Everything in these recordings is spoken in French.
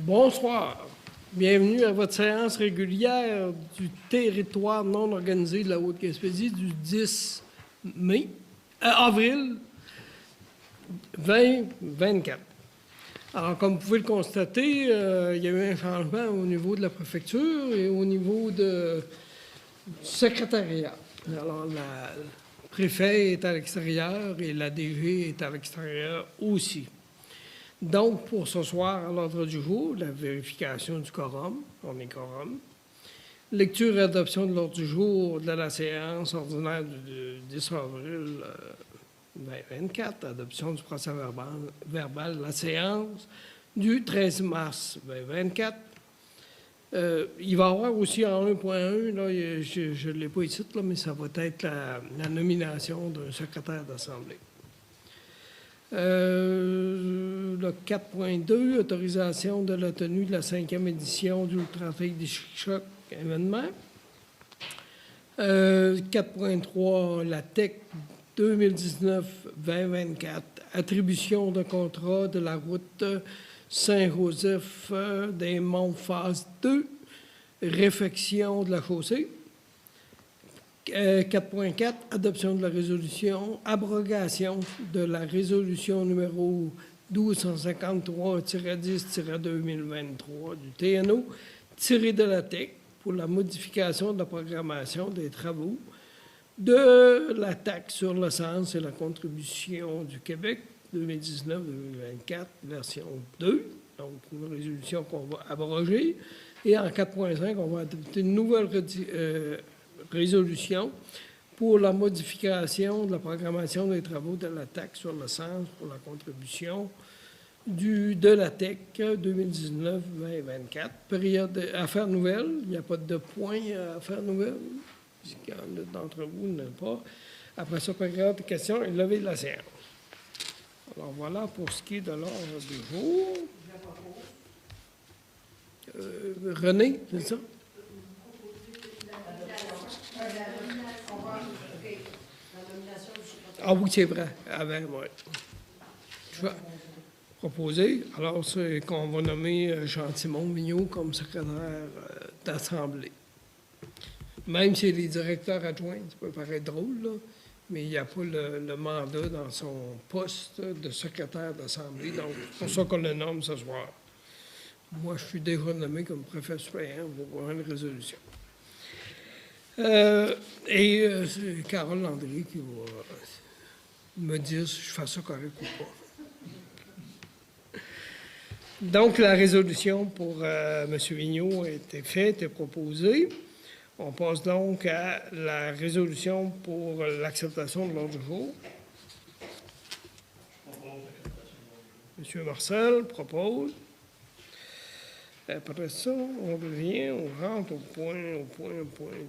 Bonsoir. Bienvenue à votre séance régulière du territoire non organisé de la Haute-Gaspésie du 10 avril 2024. Alors, comme vous pouvez le constater, il y a eu un changement au niveau de la préfecture et au niveau du secrétariat. Alors, le préfet est à l'extérieur et la DG est à l'extérieur aussi. Donc, pour ce soir, à l'ordre du jour, la vérification du quorum, on est quorum. Lecture et adoption de l'ordre du jour de la séance ordinaire du 10 avril 2024, adoption du procès-verbal de la séance du 13 mars 2024. Il va y avoir aussi en 1.1, là, je ne l'ai pas ici, là, mais ça va être la nomination d'un secrétaire d'Assemblée. Le 4.2, autorisation de la tenue de la 5e édition du Trafic des Chic-Chocs événement. 4.3, la TEC 2019-2024, attribution de contrat de la route Saint-Joseph-des-Monts phase 2, réfection de la chaussée. 4.4, adoption de la résolution, abrogation de la résolution numéro 1253-10-2023 du TNO, tiré de la TEC pour la modification de la programmation des travaux de la taxe sur l'essence et la contribution du Québec 2019-2024, version 2, donc une résolution qu'on va abroger. Et en 4.5, on va adopter une nouvelle résolution pour la modification de la programmation des travaux de la taxe sur l'essence pour la contribution de la TEC 2019-2024. Période affaires nouvelles, il n'y a pas de point à affaires nouvelles, si d'entre vous n'en pas. Après ça, période de questions et levée de la séance. Alors voilà pour ce qui est de l'ordre du jour. René, c'est ça? Ah oui, c'est vrai. Ouais. Je vais proposer. Alors, c'est qu'on va nommer Jean-Simon Mignot comme secrétaire d'Assemblée. Même si les directeurs adjoints, ça peut paraître drôle, là, mais il n'y a pas le mandat dans son poste de secrétaire d'Assemblée. Donc, c'est pour ça qu'on le nomme ce soir. Moi, je suis déjà nommé comme préfet suppléant pour avoir une résolution. C'est Carole Landry qui va me dire si je fais ça correct ou pas. Donc, la résolution pour M. Vigneault a été faite et proposée. On passe donc à la résolution pour l'acceptation de l'ordre du jour. M. Marcel propose. Après ça, on revient, on rentre au point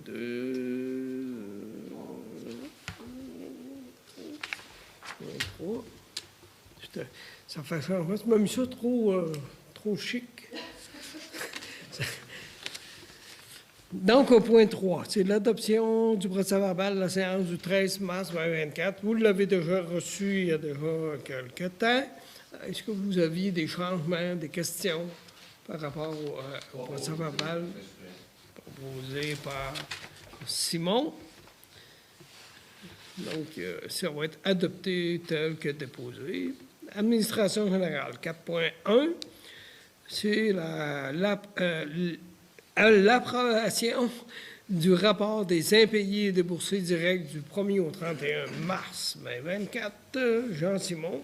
2. Ça fait ça. On m'a mis ça trop chic. Donc, au point 3, c'est l'adoption du procès-verbal de la séance du 13 mars 2024. Vous l'avez déjà reçu il y a déjà quelque temps. Est-ce que vous aviez des changements, des questions par rapport au procès-verbal proposé par Simon? Donc, ça va être adopté tel que déposé. Administration générale, 4.1, c'est l'approbation du rapport des impayés et déboursés directs du 1er au 31 mars 2024. Jean-Simon.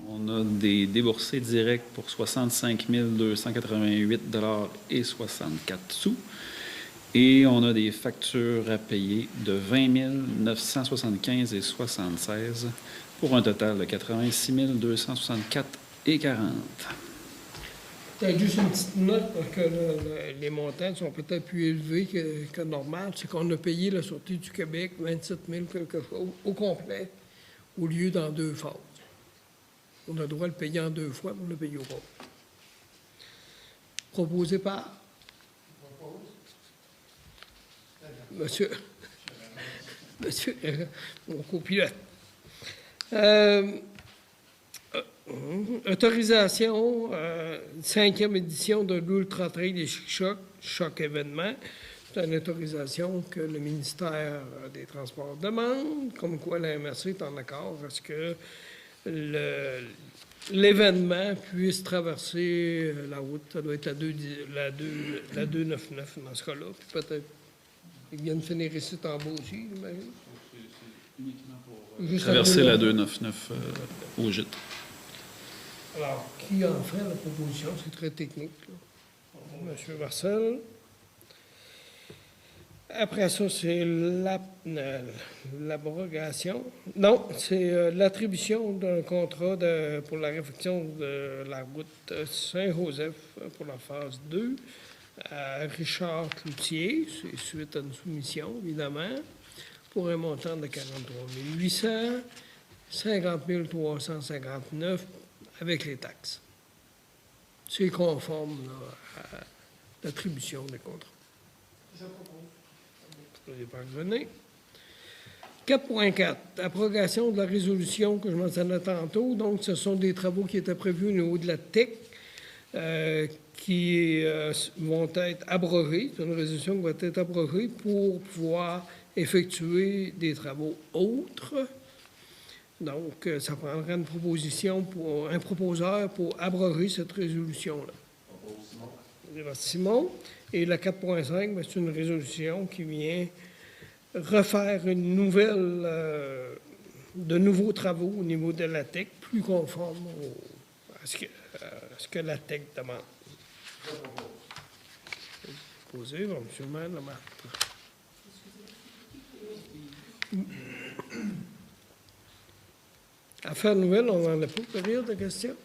On a des déboursés directs pour 65 288 $ et 64 sous. Et on a des factures à payer de 20 975 et 76 pour un total de 86 264 et 40. Peut-être juste une petite note parce que les montants sont peut-être plus élevés que normal. C'est qu'on a payé la Sûreté du Québec 27 000 quelque chose au complet au lieu dans 2 phases. On a le droit de le payer en 2 fois, mais on le paye au complet. Proposé par Monsieur, mon copilote. Autorisation, 5e édition de l'Ultra Trail des Chic-Chocs, Choc événement. C'est une autorisation que le ministère des Transports demande, comme quoi la MRC est en accord à ce que l'événement puisse traverser la route. Ça doit être la 299 dans ce cas-là. Puis peut-être ils viennent finir ici en bas aussi, j'imagine. Juste Traverser la 299 au gîte. Alors, qui en fait la proposition? C'est très technique, là. Monsieur Marcel. Après ça, c'est l'abrogation. Non, c'est l'attribution d'un contrat pour la réfection de la route Saint-Joseph pour la phase 2 à Richard Cloutier. C'est suite à une soumission, évidemment, pour un montant de 43 800, 50 359 avec les taxes. C'est conforme là, à l'attribution des contrats. Vous pouvez parvenir. 4.4, abrogation de la résolution que je mentionnais tantôt. Donc, ce sont des travaux qui étaient prévus au niveau de la TEC qui vont être abrogés. C'est une résolution qui va être abrogée pour pouvoir effectuer des travaux autres. Donc, ça prendrait une proposition pour un proposeur pour abroger cette résolution-là. Simon. Et la 4.5, c'est une résolution qui vient refaire une nouvelle, de nouveaux travaux au niveau de la TEC, plus conforme à ce que la TEC demande. Posé, M. le maire Lamartre. Affaires nouvelles, on n'en a pas. Période de questions?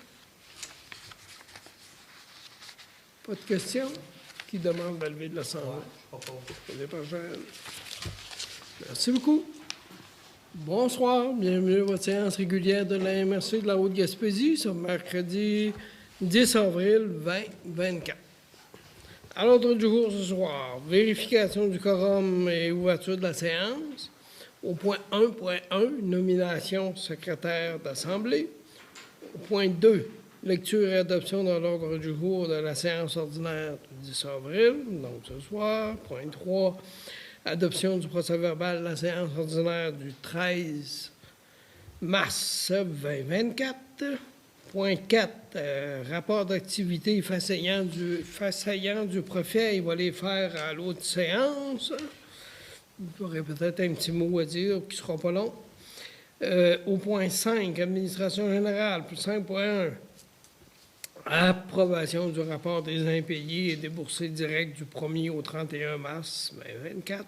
Pas de questions? Qui demande de lever de l'Assemblée? Merci beaucoup. Bonsoir, bienvenue à votre séance régulière de la MRC de la Haute-Gaspésie ce mercredi 10 avril 2024. À l'ordre du jour ce soir, vérification du quorum et ouverture de la séance. Au point 1.1, nomination secrétaire d'Assemblée. Au point 2, lecture et adoption de l'ordre du jour de la séance ordinaire du 10 avril, donc ce soir. Point 3, adoption du procès-verbal de la séance ordinaire du 13 mars 2024. Point 4, rapport d'activité façayant du préfet, il va les faire à l'autre séance. Il y aurait peut-être un petit mot à dire qui ne sera pas long. Au point 5, administration générale, 5.1, approbation du rapport des impayés et déboursés directs du 1er au 31 mars 2024.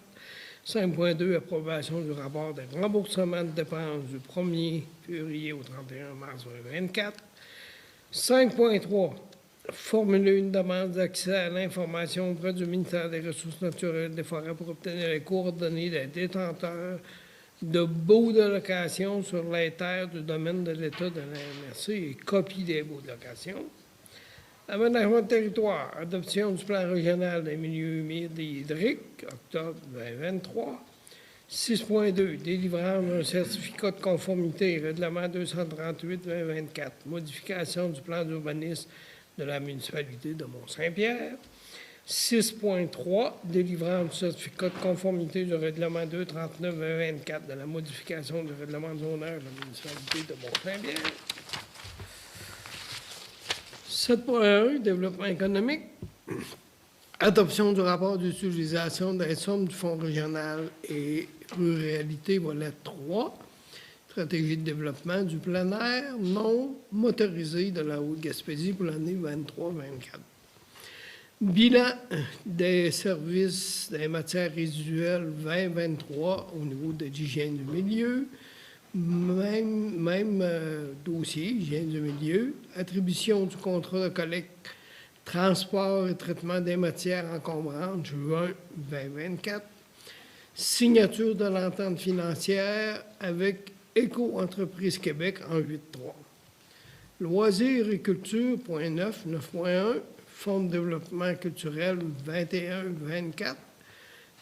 5.2, approbation du rapport des remboursements de dépenses du 1er février au 31 mars 2024. 5.3, formuler une demande d'accès à l'information auprès du ministère des Ressources naturelles et des Forêts pour obtenir les coordonnées des détenteurs de baux de location sur les terres du domaine de l'État de la MRC et copie des baux de location. Aménagement de territoire, adoption du plan régional des milieux humides et hydriques, octobre 2023. 6.2, délivrance d'un certificat de conformité, règlement 238-2024, modification du plan d'urbanisme de la municipalité de Mont-Saint-Pierre. 6.3, délivrance du certificat de conformité du règlement 239-2024 de la modification du règlement de zonage de la municipalité de Mont-Saint-Pierre. 7.1, développement économique. Adoption du rapport d'utilisation des sommes du Fonds régional et ruralité, volet 3. Stratégie de développement du plein air non motorisé de la Haute-Gaspésie pour l'année 23-24. Bilan des services des matières résiduelles 2023 au niveau de l'hygiène du milieu. Même dossier, hygiène du milieu. Attribution du contrat de collecte, transport et traitement des matières encombrantes, juin 2024. Signature de l'entente financière avec Éco-Entreprise Québec en 8.3. Loisirs et culture, point 9, 9.1. Fonds de développement culturel 21-24.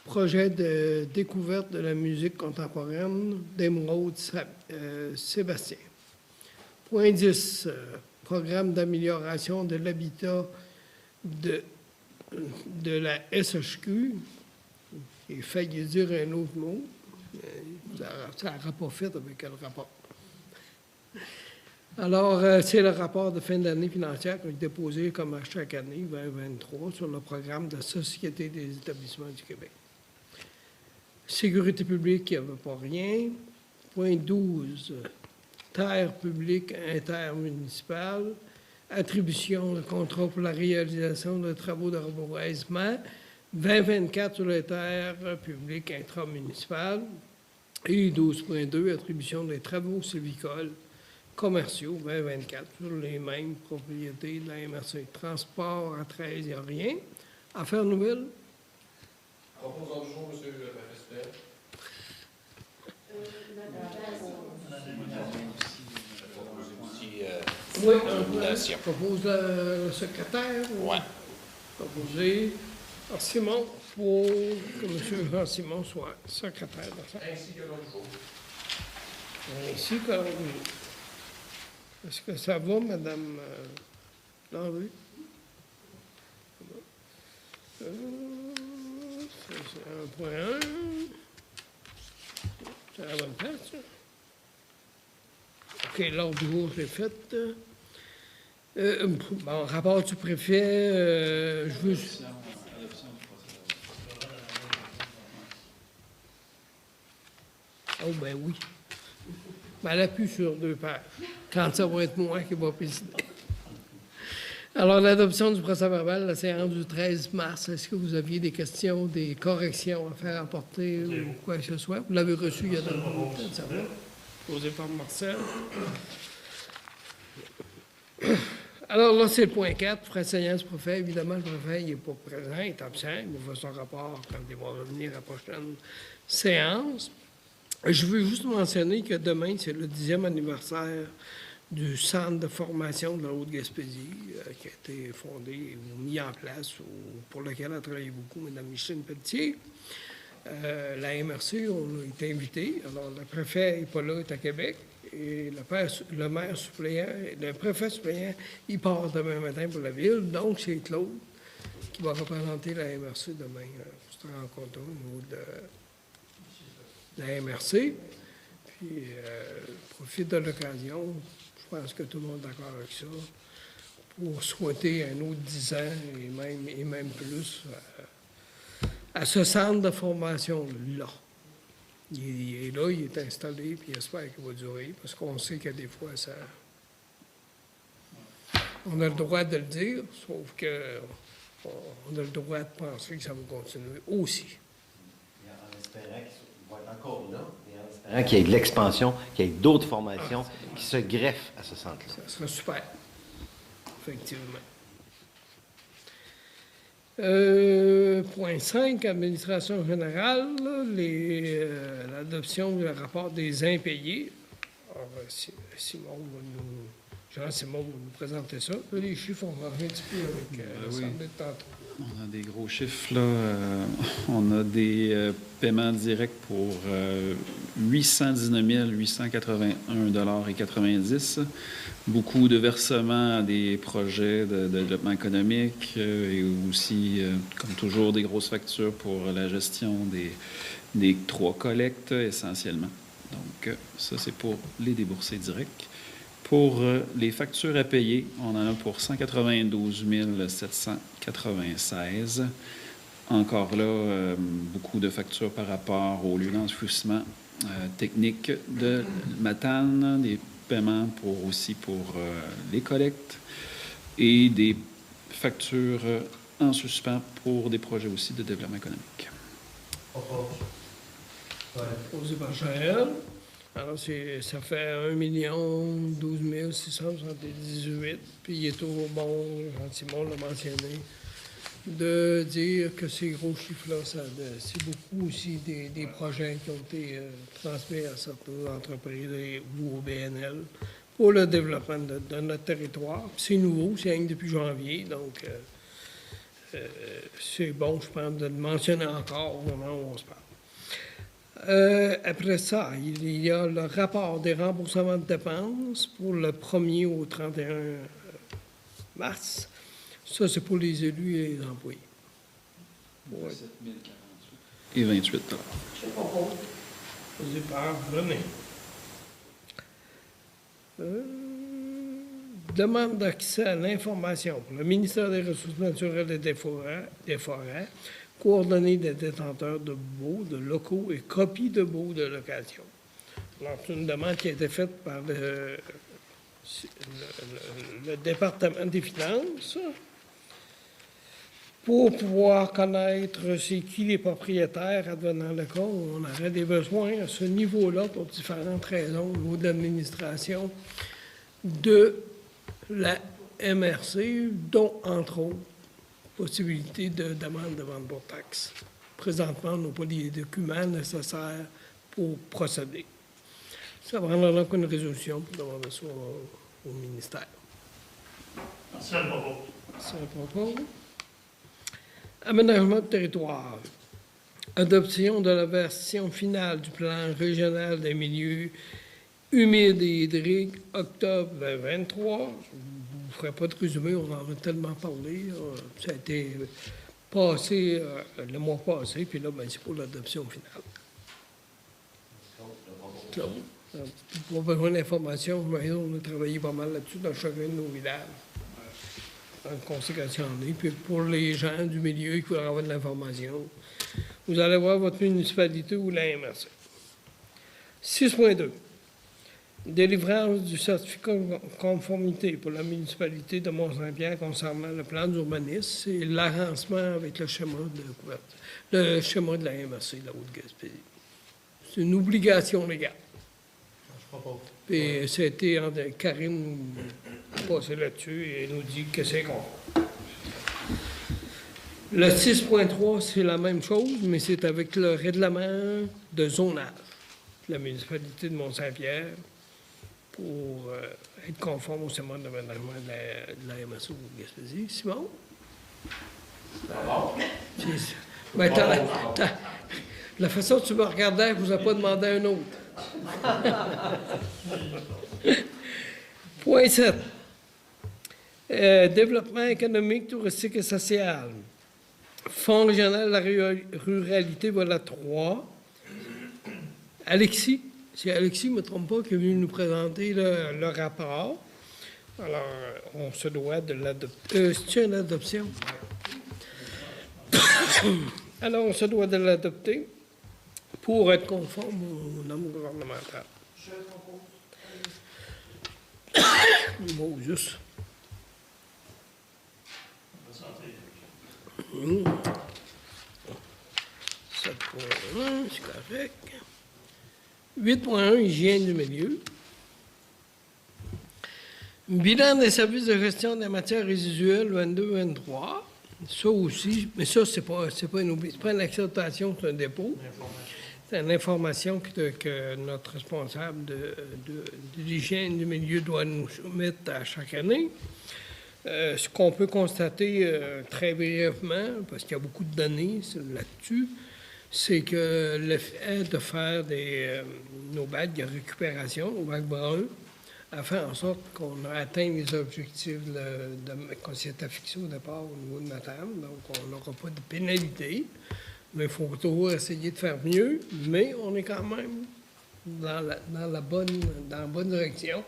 Projet de découverte de la musique contemporaine d'Émeraude Sébastien. Point 10, programme d'amélioration de l'habitat de la SHQ. J'ai failli dire un autre mot. Ça n'aura pas fait avec le rapport. Alors, c'est le rapport de fin d'année financière qui est déposé comme à chaque année, 2023, sur le programme de la Société des établissements du Québec. Sécurité publique, il n'y avait pas rien. Point 12, terre publique intermunicipale, attribution de contrat pour la réalisation de travaux de reboisement, 2024 sur les terres publiques intramunicipales, et 12.2, attribution des travaux civicoles commerciaux, 2024, sur les mêmes propriétés de la MRC. Transport à 13, il n'y a rien. Affaires nouvelles? Proposons du jour, M. le président. Oui, propose le secrétaire. Oui. Proposer à Simon pour que M. Jean-Simon soit secrétaire de ça. Ainsi que l'autre jour. Ainsi que l'autre jour. Est-ce que ça va, Mme Landry? Ça, c'est 1.1. C'est à la bonne place, ça? OK, l'ordre du jour, je l'ai fait. Bon, rapport du préfet, je veux... Oh, ben oui. Ben, elle appuie sur 2 pages. Quand ça va être moi qui va présider. Alors, l'adoption du procès-verbal, la séance du 13 mars, est-ce que vous aviez des questions, des corrections à faire apporter ou quoi que ce soit? Vous l'avez reçu il y a 2 jours, ça va? Posé par Marcel. Alors là, c'est le point 4. Frais de séance du préfet. Évidemment, le préfet n'est pas présent, il est absent. Il va faire son rapport quand il va revenir à la prochaine séance. Je veux juste mentionner que demain, c'est le 10e anniversaire du Centre de formation de la Haute-Gaspésie qui a été fondé ou mis en place, pour lequel a travaillé beaucoup Mme Micheline Pelletier. La MRC, on a été invité. Alors, le préfet n'est pas là, il est à Québec. Et le maire suppléant, le préfet suppléant, il part demain matin pour la ville. Donc, c'est Claude qui va représenter la MRC demain pour se rencontrer au niveau de la MRC. Puis, profite de l'occasion, je pense que tout le monde est d'accord avec ça, pour souhaiter un autre 10 ans et même plus à ce centre de formation-là. Il est là, il est installé, puis j'espère qu'il va durer, parce qu'on sait que des fois, ça... On a le droit de le dire, sauf qu'on a le droit de penser que ça va continuer aussi. En espérant qu'il va être encore là, et en espérant qu'il y ait de l'expansion, qu'il y ait d'autres formations qui se greffent à ce centre-là. Ça serait super, effectivement. Point 5, administration générale, l'adoption du rapport des impayés. Alors, Jean-Simon va nous présenter ça. Là, les chiffres, on va revenir un petit peu avec l'Assemblée de tantôt. On a des gros chiffres, là. On a des paiements directs pour 819 881,90 $. Beaucoup de versements à des projets de développement économique et aussi, comme toujours, des grosses factures pour la gestion des 3 collectes, essentiellement. Donc, ça, c'est pour les déboursés directs. Pour les factures à payer, on en a pour 192 796. Encore là, beaucoup de factures par rapport au lieu d'enfouissement technique de Matane, des paiements aussi pour les collectes et des factures en suspens pour des projets aussi de développement économique. Posé par Joël. Alors, ça fait 1 678 puis il est toujours bon, Jean-Simon l'a mentionné, de dire que ces gros chiffres-là, c'est beaucoup aussi des projets qui ont été transmis à certaines entreprises ou au BNL pour le développement de notre territoire. C'est nouveau, c'est rien que depuis janvier, donc c'est bon, je pense, de le mentionner encore au moment où on se parle. Après ça, il y a le rapport des remboursements de dépenses pour le 1er au 31 mars. Ça, c'est pour les élus et les employés. Ouais. 7 048 et 28 Je propose. Vas-y, venez. Demande d'accès à l'information pour le ministère des Ressources naturelles et des forêts, coordonnées des détenteurs de baux, de locaux et copies de baux de location. Alors, c'est une demande qui a été faite par le département des Finances pour pouvoir connaître c'est qui les propriétaires advenant le cas où on aurait des besoins à ce niveau-là pour différentes raisons au niveau de l'administration de la MRC, dont, entre autres, possibilité de demande de vente pour taxe. Présentement, on n'a pas les documents nécessaires pour procéder. Ça prendra donc une résolution pour demander ça au ministère. C'est le propos. C'est le propos. Aménagement de territoire. Adoption de la version finale du plan régional des milieux humides et hydriques, octobre 2023. Je ne vous ferai pas de résumé, on en a tellement parlé. Ça a été passé le mois passé, puis là, ben, c'est pour l'adoption finale. Pour besoin d'informations, on a travaillé pas mal là-dessus dans chacun de nos villages. En conséquence, puis pour les gens du milieu qui veulent avoir de l'information, vous allez voir votre municipalité ou la MRC. 6.2. Délivrance du certificat de conformité pour la municipalité de Mont-Saint-Pierre concernant le plan d'urbanisme et l'arrangement avec le schéma de couverture, le schéma de la MRC de la Haute-Gaspésie. C'est une obligation légale. Je propose. Puis c'était Karine passé là-dessus et nous dit que c'est con. Le 6.3, c'est la même chose, mais c'est avec le règlement de zonage de la municipalité de Mont-Saint-Pierre pour être conforme au schéma d'aménagement de la MSO de Gaspésie. Simon? Ben, la façon dont tu me regardais, je ne vous ai pas demandé un autre. Point 7. Développement économique, touristique et social. Fonds régional de la ruralité, voilà 3. Alexis, c'est Alexis, je ne me trompe pas, qui est venu nous présenter le rapport. Alors, on se doit de l'adopter. C'est une adoption? Alors, on se doit de l'adopter pour être conforme aux normes gouvernementales. Je propose. Bon, juste. 7.1, c'est correct. 8.1, hygiène du milieu. Bilan des services de gestion des matières résiduelles 22-23. Ça aussi, mais ça, c'est pas une acceptation, c'est un dépôt. C'est une information que notre responsable de l'hygiène du milieu doit nous soumettre à chaque année. Ce qu'on peut constater très brièvement, parce qu'il y a beaucoup de données là-dessus, c'est que le fait de faire nos bacs de récupération, nos bacs bruns, a fait en sorte qu'on a atteint les objectifs qu'on s'était fixés au départ au niveau de notre âme. Donc, on n'aura pas de pénalité, mais il faut toujours essayer de faire mieux. Mais on est quand même dans la bonne direction.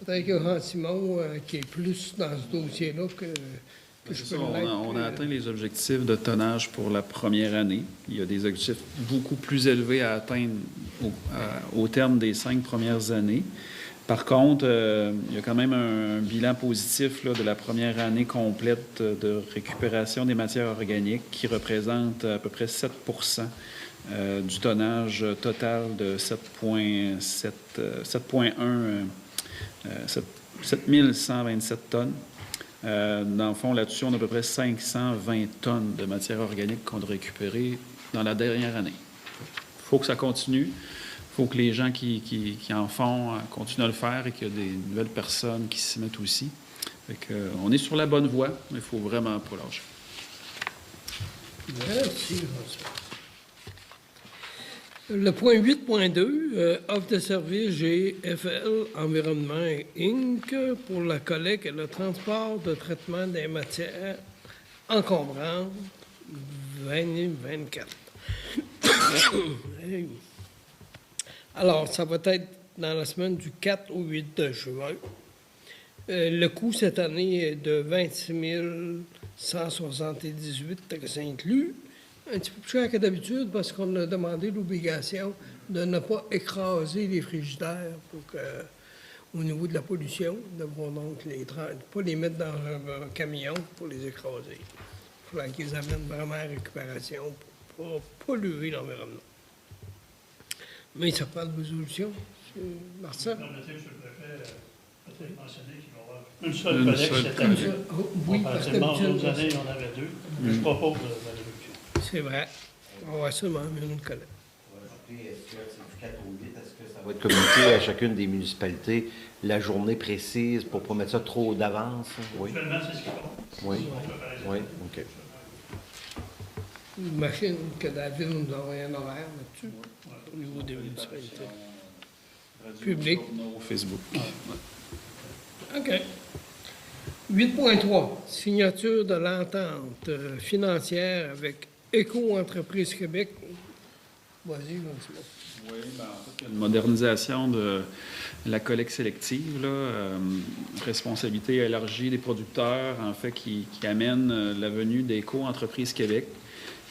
Peut-être que Jean-Simon, qui est plus dans ce dossier-là que je peux l'être. On a atteint les objectifs de tonnage pour la première année. Il y a des objectifs beaucoup plus élevés à atteindre au terme des 5 premières années. Par contre, il y a quand même un bilan positif là, de la première année complète de récupération des matières organiques qui représente à peu près 7 du tonnage total de 7127 tonnes. Dans le fond, là-dessus, on a à peu près 520 tonnes de matières organiques qu'on a récupérées dans la dernière année. Il faut que ça continue. Il faut que les gens qui en font continuent à le faire et qu'il y a des nouvelles personnes qui s'y mettent aussi. Fait que, on est sur la bonne voie, mais il ne faut vraiment pas lâcher. Merci, François. Le point 8.2, offre de service GFL Environnement Inc. pour la collecte et le transport de traitement des matières encombrantes 2024. Alors, ça va être dans la semaine du 4 au 8 de juin. Le coût cette année est de 26 178 taxes inclus. Un petit peu plus cher que d'habitude parce qu'on a demandé l'obligation de ne pas écraser les frigidaires au niveau de la pollution. Nous devons donc pas les mettre dans un camion pour les écraser. Il faudra qu'ils amènent vraiment à récupération pour pas polluer l'environnement. Mais ça parle de résolution, M. Marcel. Permettez, M. le préfet, peut-être mentionner qu'il va y avoir une seule collecte cette année. Oui, parce que Comparativement aux autres années, il y en avait deux. Je propose la réduction. c'est vrai. On va seulement une collecte. On va ajouter, est-ce que c'est du 4 au 8, est-ce que ça va être communiqué à chacune des municipalités la journée précise pour ne pas mettre ça trop d'avance? Oui. Actuellement, c'est ce qu'ils font. Oui. Oui, OK. J'imagine que David nous envoie un horaire là-dessus, au niveau des municipalités. Public. Au Facebook. OK. 8.3, signature de l'entente financière avec Éco-Entreprise Québec. Vas-y, Maxime. Oui, ben, en fait, il y a une modernisation de la collecte sélective, là, responsabilité élargie des producteurs, en fait, qui amène la venue d'Éco-Entreprise Québec.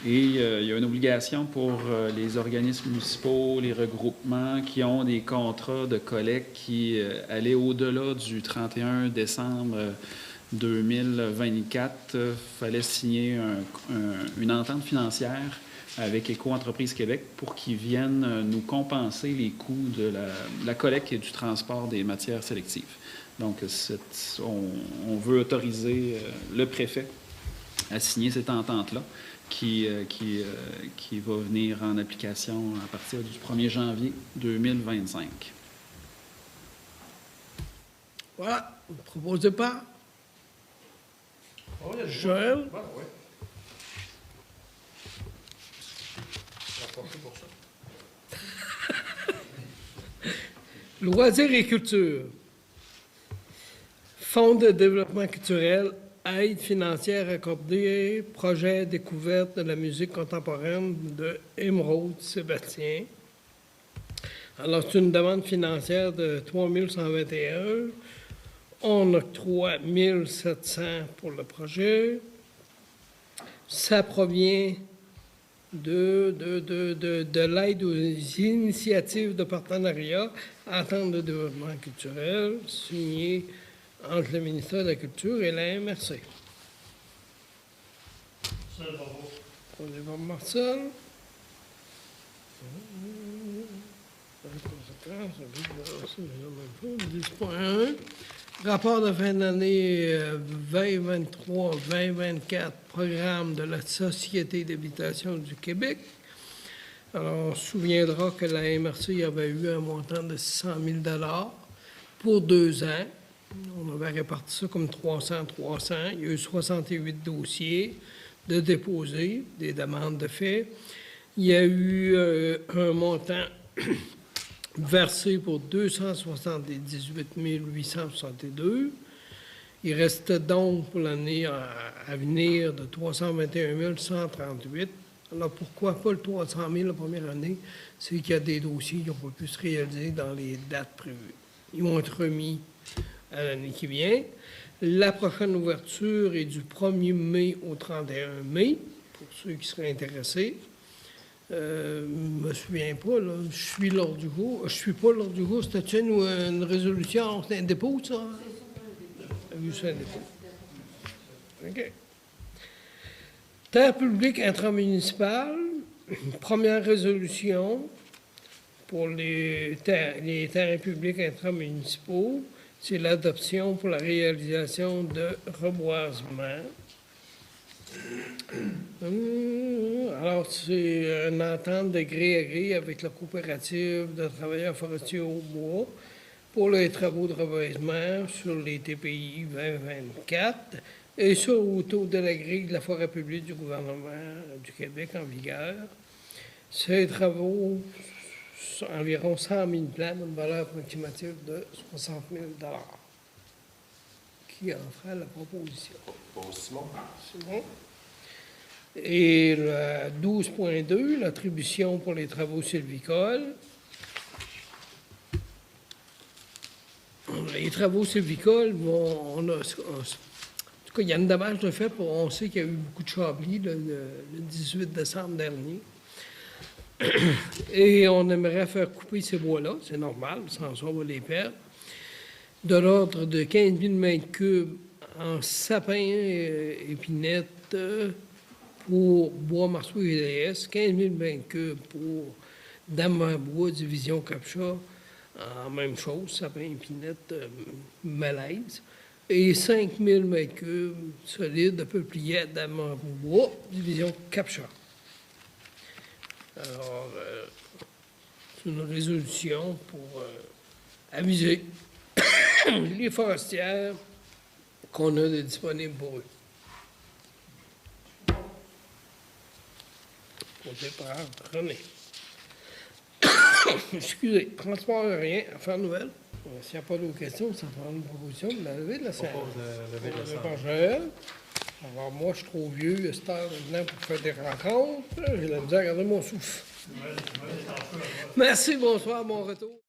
Et il y a une obligation pour les organismes municipaux, les regroupements qui ont des contrats de collecte qui allaient au-delà du 31 décembre 2024. Il fallait signer une entente financière avec Éco-Entreprise Québec pour qu'ils viennent nous compenser les coûts de la collecte et du transport des matières sélectives. Donc, on veut autoriser le préfet à signer cette entente-là qui va venir en application à partir du 1er janvier 2025. Voilà, proposez pas. Oh, il y a du Joël? bon. Oui. On va passer pour ça. Loisirs et culture. Fonds de développement culturel, aide financière accordée, projet découverte de la musique contemporaine de Émeraude Sébastien. Alors, c'est une demande financière de 3 121. On octroie 1 700 pour le projet. Ça provient de l'aide aux initiatives de partenariat, entente de développement culturel, signée entre le ministère de la Culture et la MRC. Ça, le propos. On est voir Marcel. 10.1. Rapport de fin d'année 2023-2024, programme de la Société d'habitation du Québec. Alors, on se souviendra que la MRC avait eu un montant de 600 000 pour 2 ans. On avait réparti ça comme 300. Il y a eu 68 dossiers de déposés, des demandes de fait. Il y a eu un montant versé pour 278 862. Il reste donc pour l'année à venir de 321 138. Alors, pourquoi pas le 300 000 la première année? C'est qu'il y a des dossiers qui n'ont pas pu se réaliser dans les dates prévues. Ils vont être remis à l'année qui vient. La prochaine ouverture est du 1er mai au 31 mai, pour ceux qui seraient intéressés. Je ne me souviens pas, là. Je suis l'ordre du jour. Je suis pas l'ordre du jour. C'était une résolution? C'est un dépôt, ça? Oui, c'est un dépôt. OK. Terre publique intramunicipale, première résolution pour les terrains publics intramunicipaux, c'est l'adoption pour la réalisation de reboisement. Alors, c'est une entente de gré à gré avec la coopérative de travailleurs forestiers au bois pour les travaux de reboisement sur les TPI 2024 et ça au taux de la grille de la forêt publique du gouvernement du Québec en vigueur. Ces travaux, sont environ 100 000 plans, une valeur approximative de 60 000 Qui en fera la proposition? Pour Simon. C'est bon? Et le 12.2, l'attribution pour les travaux sylvicoles. Les travaux sylvicoles, en tout cas, il y a une dommage de fait, on sait qu'il y a eu beaucoup de chablis le 18 décembre dernier. Et on aimerait faire couper ces bois-là, c'est normal, sans ça, on va les perdre. De l'ordre de 15 000 mètres cubes en sapin, épinette, pour bois, marceau et déesse, 15 000 mètres cubes pour dames en bois, division capcha, en même chose, sapin, épinette, malaise, et 5 000 mètres cubes solides de peuplier, dames en bois, division capcha. Alors, c'est une résolution pour aviser les forestières qu'on a de disponibles pour eux. Côté par René. Excusez, transport aérien, affaires nouvelles. S'il n'y a pas d'autres questions, ça prend une proposition de la levée de la scène. Par Joël. Alors, moi, je suis trop vieux à cette heure maintenant pour faire des rencontres. J'ai la misère à garder mon souffle. Merci, bonsoir, bon retour.